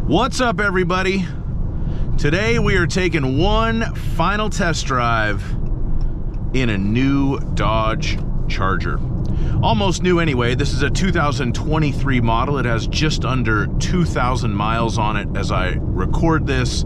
What's up, everybody? Today we are taking one final test drive in a new Dodge Charger. Almost new anyway. This is a 2023 model. It has just under 2,000 miles on it as I record this.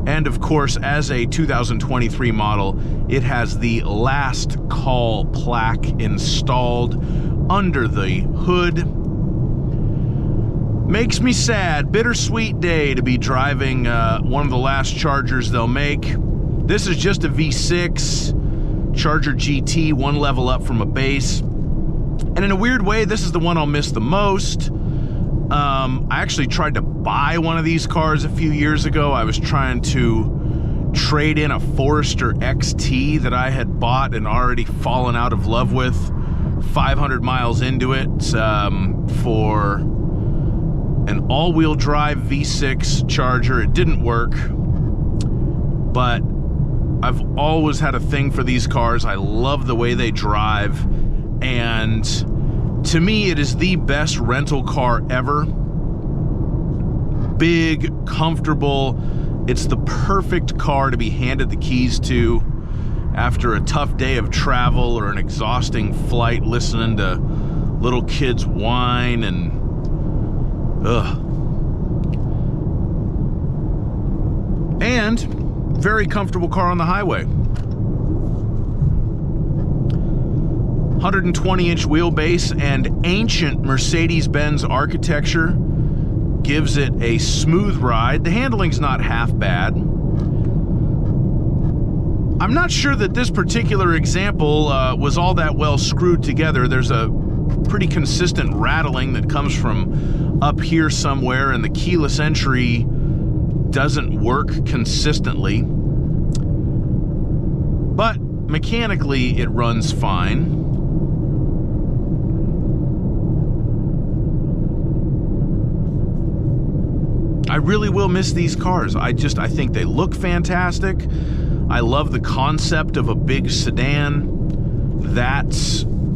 And of course, as a 2023 model, it has the last call plaque installed under the hood. Makes me sad. Bittersweet day to be driving one of the last Chargers they'll make. This is just a V6 Charger GT, one level up from a base. And in a weird way, this is the one I'll miss the most. I actually tried to buy one of these cars a few years ago. I was trying to trade in a Forester XT that I had bought and already fallen out of love with 500 miles into it for an all-wheel drive V6 Charger. It didn't work, but I've always had a thing for these cars. I love the way they drive, and to me, it is the best rental car ever. Big, comfortable. It's the perfect car to be handed the keys to after a tough day of travel or an exhausting flight, listening to little kids whine and and very comfortable car on the highway. 120-inch wheelbase and ancient Mercedes-Benz architecture gives it a smooth ride. The handling's not half bad. I'm not sure that this particular example was all that well screwed together. There's a pretty consistent rattling that comes from up here somewhere, and the keyless entry doesn't work consistently. But mechanically, it runs fine. I really will miss these cars. I think they look fantastic. I love the concept of a big sedan. That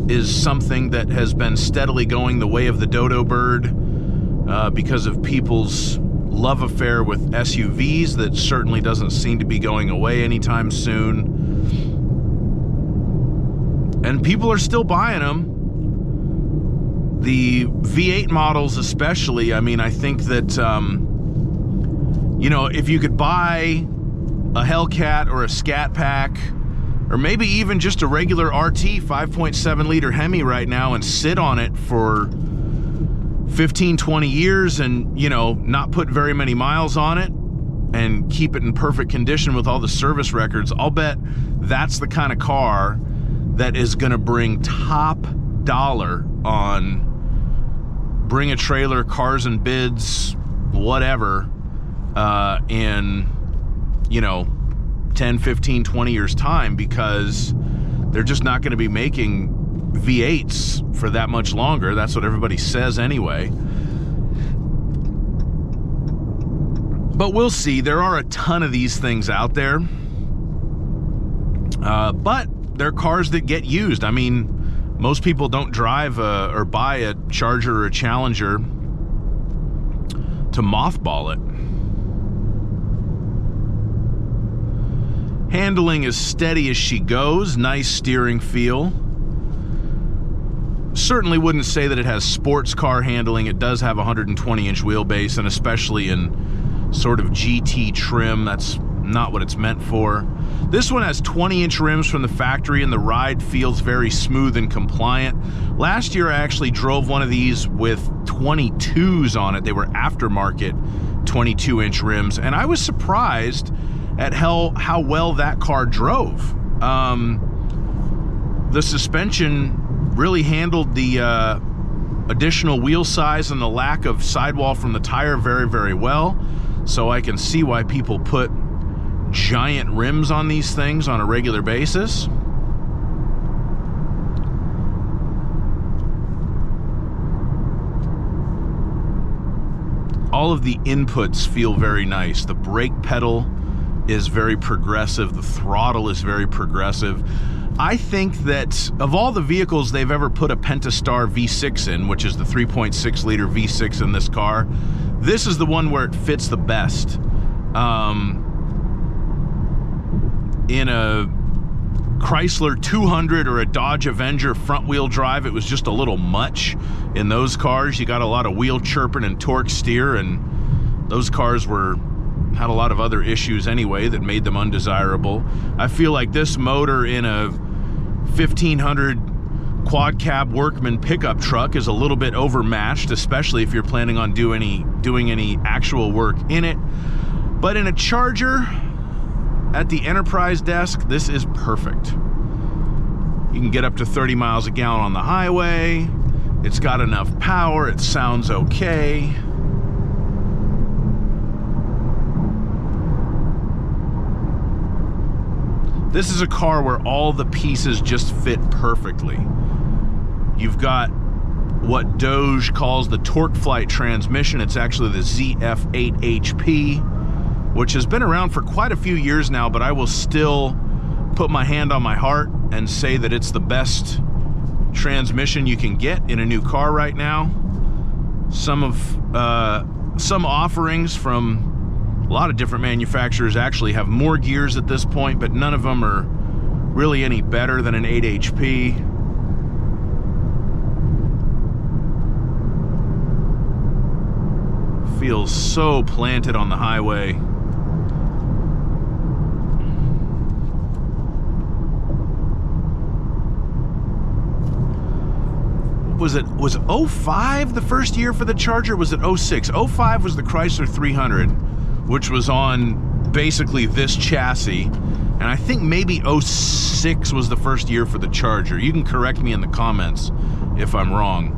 is something that has been steadily going the way of the dodo bird because of people's love affair with SUVs that certainly doesn't seem to be going away anytime soon. And people are still buying them. The V8 models especially. I mean, I think that, you know, if you could buy a Hellcat or a Scat Pack, or maybe even just a regular RT 5.7 liter Hemi right now and sit on it for 15, 20 years and, you know, not put very many miles on it and keep it in perfect condition with all the service records, I'll bet that's the kind of car that is going to bring top dollar on Bring a Trailer, Cars and Bids, whatever, in, you know, 10, 15, 20 years time, because they're just not going to be making V8s for that much longer. That's what everybody says anyway. But we'll see. There are a ton of these things out there. But they're cars that get used. I mean, most people don't drive or buy a Charger or a Challenger to mothball it. Handling is steady as she goes. Nice steering feel. Certainly wouldn't say that it has sports car handling. It does have a 120-inch wheelbase, and especially in sort of GT trim, that's not what it's meant for. This one has 20-inch rims from the factory, and the ride feels very smooth and compliant. Last year, I actually drove one of these with 22s on it. They were aftermarket 22-inch rims, and I was surprised at how well that car drove. The suspension really handled the additional wheel size and the lack of sidewall from the tire very, very well. So I can see why people put giant rims on these things on a regular basis. All of the inputs feel very nice. The brake pedal is very progressive. The throttle is very progressive. I think that of all the vehicles they've ever put a Pentastar V6 in, which is the 3.6 liter V6 in this car, this is the one where it fits the best. In a Chrysler 200 or a Dodge Avenger front wheel drive, it was just a little much in those cars. You got a lot of wheel chirping and torque steer, and those cars had a lot of other issues anyway that made them undesirable. I feel like this motor in a 1500 quad cab Workman pickup truck is a little bit overmatched, especially if you're planning on doing any actual work in it. But in a Charger at the Enterprise desk, this is perfect. You can get up to 30 miles a gallon on the highway. It's got enough power. It sounds okay. This is a car where all the pieces just fit perfectly. You've got what Doge calls the torque flight transmission. It's actually the ZF8HP, which has been around for quite a few years now, but I will still put my hand on my heart and say that it's the best transmission you can get in a new car right now. Some offerings from a lot of different manufacturers actually have more gears at this point, but none of them are really any better than an 8 HP. Feels so planted on the highway. Was 05 the first year for the Charger? Was it 06? 05 was the Chrysler 300, which was on basically this chassis. And I think maybe 06 was the first year for the Charger. You can correct me in the comments if I'm wrong.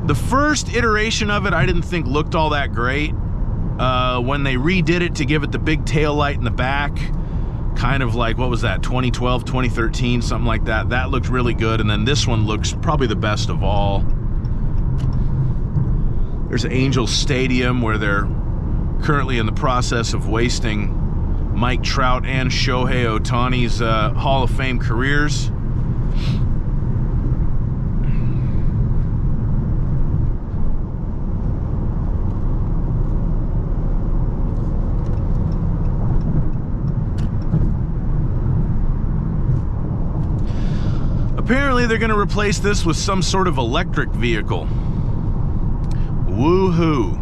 The first iteration of it I didn't think looked all that great. When they redid it to give it the big tail light in the back, kind of like, what was that, 2012, 2013, something like that. That looked really good, and then this one looks probably the best of all. There's Angel Stadium, where they're currently in the process of wasting Mike Trout and Shohei Ohtani's Hall of Fame careers. Apparently they're going to replace this with some sort of electric vehicle. Woohoo.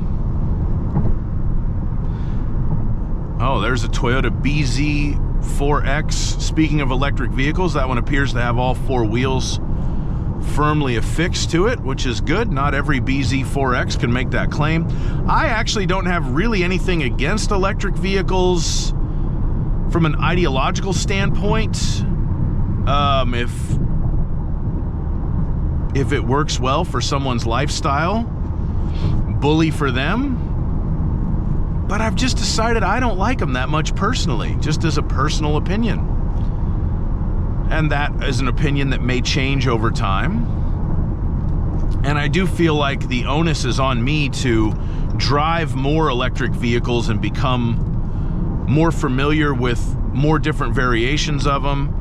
Oh, there's a Toyota BZ4X. Speaking of electric vehicles, that one appears to have all four wheels firmly affixed to it, which is good. Not every BZ4X can make that claim. I actually don't have really anything against electric vehicles from an ideological standpoint. If it works well for someone's lifestyle, bully for them. But I've just decided I don't like them that much personally, just as a personal opinion. And that is an opinion that may change over time. And I do feel like the onus is on me to drive more electric vehicles and become more familiar with more different variations of them.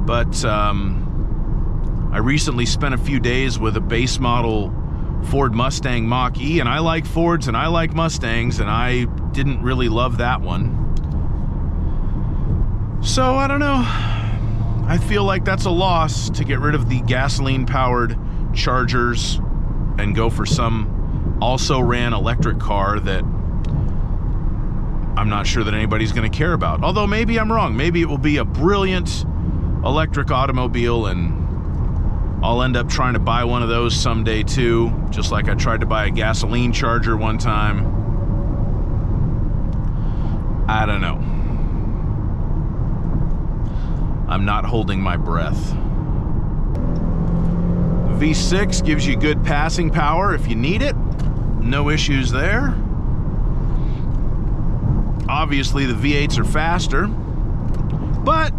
But I recently spent a few days with a base model Ford Mustang Mach-E, and I like Fords and I like Mustangs, and I didn't really love that one. So I don't know. I feel like that's a loss to get rid of the gasoline-powered Chargers and go for some also-ran electric car that I'm not sure that anybody's going to care about. Although maybe I'm wrong. Maybe it will be a brilliant electric automobile, and I'll end up trying to buy one of those someday too, just like I tried to buy a gasoline Charger one time. I don't know. I'm not holding my breath. V6 gives you good passing power if you need it. No issues there. Obviously the V8s are faster, but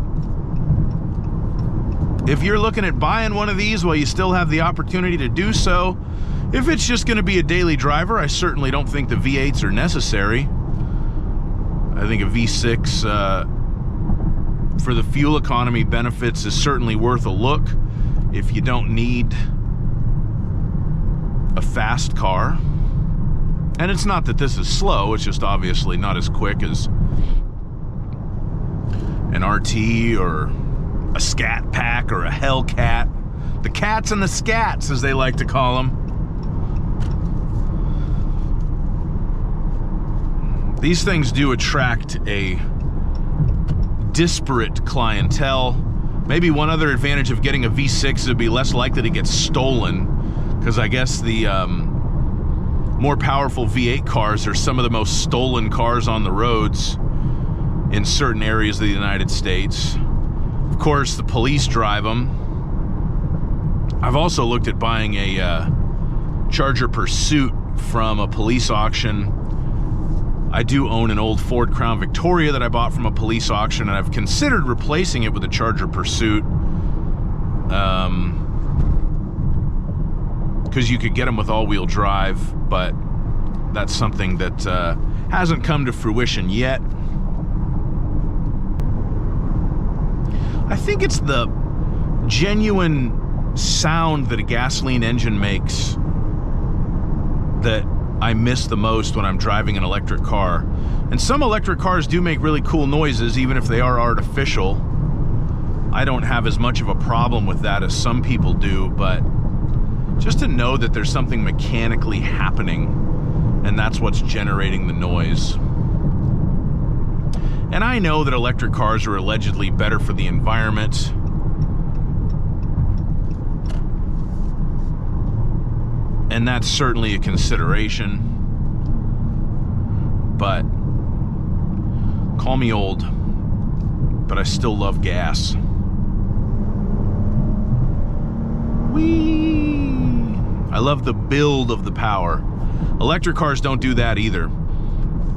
if you're looking at buying one of these while you still have the opportunity to do so, if it's just going to be a daily driver, I certainly don't think the V8s are necessary. I think a V6 for the fuel economy benefits is certainly worth a look if you don't need a fast car. And it's not that this is slow, it's just obviously not as quick as an RT or a Scat Pack or a Hellcat. The cats and the scats, as they like to call them. These things do attract a disparate clientele. Maybe one other advantage of getting a V6 is it'd be less likely to get stolen, because I guess the more powerful V8 cars are some of the most stolen cars on the roads in certain areas of the United States. Of course, the police drive them. I've also looked at buying a Charger Pursuit from a police auction. I do own an old Ford Crown Victoria that I bought from a police auction, and I've considered replacing it with a Charger Pursuit. Because you could get them with all-wheel drive, but that's something that hasn't come to fruition yet. I think it's the genuine sound that a gasoline engine makes that I miss the most when I'm driving an electric car. And some electric cars do make really cool noises, even if they are artificial. I don't have as much of a problem with that as some people do, but just to know that there's something mechanically happening, and that's what's generating the noise. And I know that electric cars are allegedly better for the environment. And that's certainly a consideration. But call me old, but I still love gas. Whee! I love the build of the power. Electric cars don't do that either.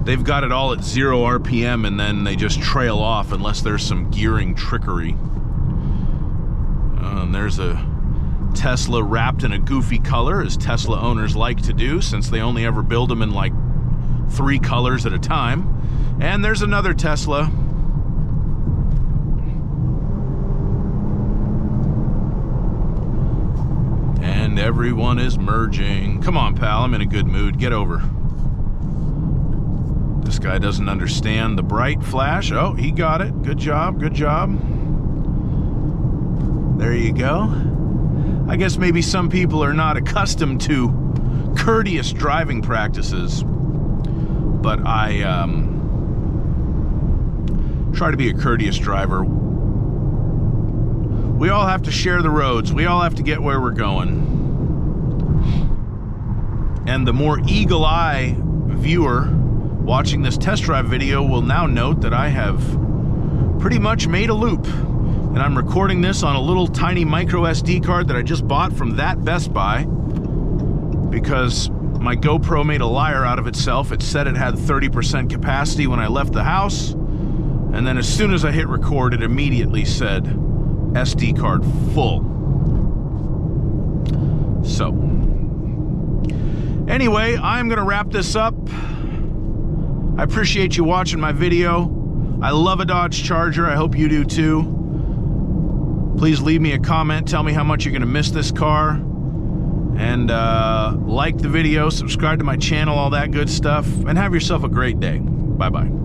They've got it all at 0 RPM and then they just trail off unless there's some gearing trickery. And there's a Tesla wrapped in a goofy color, as Tesla owners like to do, since they only ever build them in like 3 colors at a time. And there's another Tesla. And everyone is merging. Come on, pal, I'm in a good mood. Get over. This guy doesn't understand the bright flash. Oh, he got it. Good job, good job. There you go. I guess maybe some people are not accustomed to courteous driving practices, but I try to be a courteous driver. We all have to share the roads. We all have to get where we're going. And the more eagle-eye viewer watching this test drive video will now note that I have pretty much made a loop. And I'm recording this on a little tiny micro SD card that I just bought from that Best Buy, because my GoPro made a liar out of itself. It said it had 30% capacity when I left the house, and then as soon as I hit record, it immediately said SD card full. So, anyway, I'm gonna wrap this up. I appreciate you watching my video. I love a Dodge Charger. I hope you do too. Please leave me a comment. Tell me how much you're gonna miss this car. And like the video, subscribe to my channel, all that good stuff. And have yourself a great day. Bye-bye.